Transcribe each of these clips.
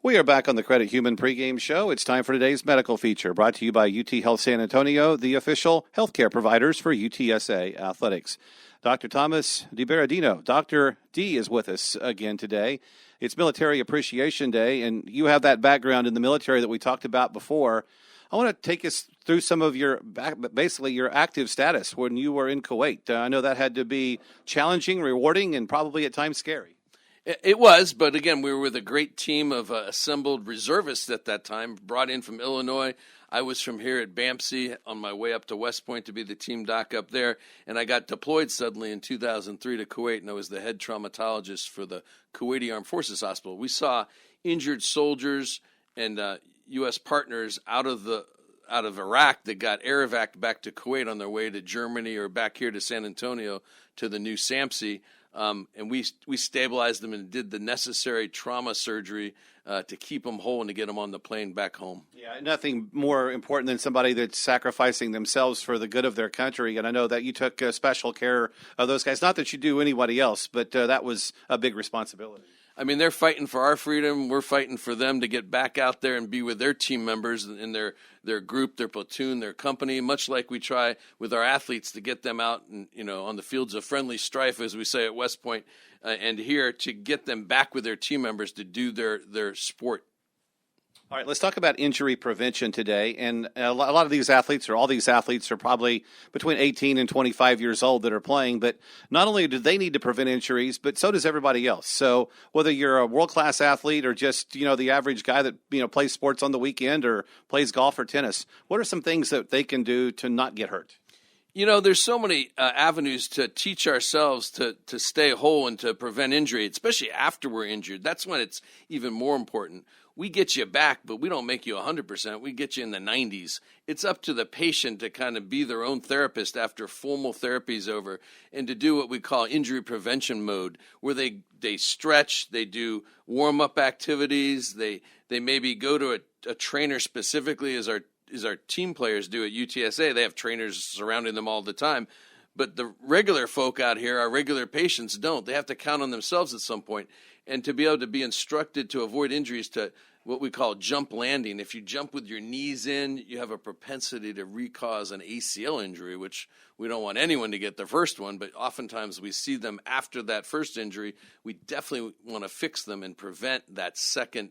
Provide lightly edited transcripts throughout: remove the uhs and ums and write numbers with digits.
We are back on the Credit Human pregame show. It's time for today's medical feature, brought to you by UT Health San Antonio, the official healthcare providers for UTSA athletics. Dr. Thomas DeBerardino, Dr. D, is with us again today. It's Military Appreciation Day, and you have that background in the military that we talked about before. I want to take us through some of your active status when you were in Kuwait. I know that had to be challenging, rewarding, and probably at times scary. It was, but again, we were with a great team of assembled reservists at that time, brought in from Illinois. I was from here at BAMC on my way up to West Point to be the team doc up there, and I got deployed suddenly in 2003 to Kuwait, and I was the head traumatologist for the Kuwaiti Armed Forces Hospital. We saw injured soldiers and U.S. partners out of Iraq that got air evac back to Kuwait on their way to Germany or back here to San Antonio to the new SAMC. And we stabilized them and did the necessary trauma surgery to keep them whole and to get them on the plane back home. Yeah, nothing more important than somebody that's sacrificing themselves for the good of their country. And I know that you took special care of those guys. Not that you do anybody else, but that was a big responsibility. I mean, they're fighting for our freedom. We're fighting for them to get back out there and be with their team members in their group, their platoon, their company, much like we try with our athletes to get them out and, on the fields of friendly strife, as we say at West Point, and here to get them back with their team members to do their sport. All right, let's talk about injury prevention today. And a lot of these athletes, or all these athletes, are probably between 18 and 25 years old that are playing. But not only do they need to prevent injuries, but so does everybody else. So whether you're a world-class athlete or just, the average guy that, plays sports on the weekend or plays golf or tennis, what are some things that they can do to not get hurt? There's so many avenues to teach ourselves to stay whole and to prevent injury, especially after we're injured. That's when it's even more important. We get you back, but we don't make you 100%. We get you in the 90s. It's up to the patient to kind of be their own therapist after formal therapy is over and to do what we call injury prevention mode, where they stretch, they do warm-up activities, they maybe go to a trainer specifically as our team players do at UTSA. They have trainers surrounding them all the time. But the regular folk out here, our regular patients, don't. They have to count on themselves at some point. And to be able to be instructed to avoid injuries to what we call jump landing. If you jump with your knees in, you have a propensity to recause an ACL injury, which we don't want anyone to get the first one, but oftentimes we see them after that first injury. We definitely want to fix them and prevent that second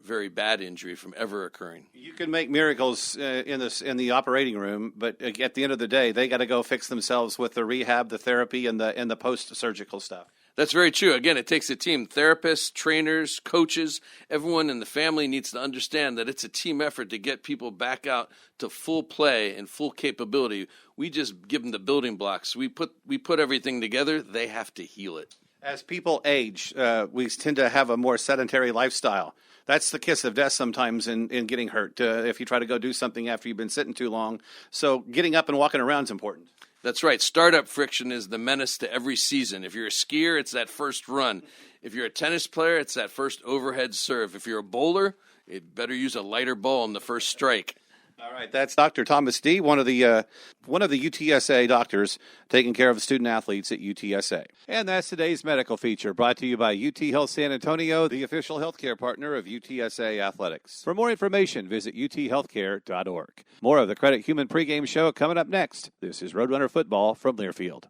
very bad injury from ever occurring. You can make miracles in the operating room, but at the end of the day, they got to go fix themselves with the rehab, the therapy, and the post-surgical stuff. That's very true. Again, it takes a team. Therapists, trainers, coaches, everyone in the family needs to understand that it's a team effort to get people back out to full play and full capability. We just give them the building blocks. We put everything together. They have to heal it. As people age, we tend to have a more sedentary lifestyle. That's the kiss of death sometimes in getting hurt if you try to go do something after you've been sitting too long. So getting up and walking around is important. That's right. Startup friction is the menace to every season. If you're a skier, it's that first run. If you're a tennis player, it's that first overhead serve. If you're a bowler, it better use a lighter ball in the first strike. All right, that's Dr. Thomas D., one of the UTSA doctors taking care of the student athletes at UTSA. And that's today's medical feature, brought to you by UT Health San Antonio, the official healthcare partner of UTSA athletics. For more information, visit uthealthcare.org. More of the Credit Human pregame show coming up next. This is Roadrunner Football from Learfield.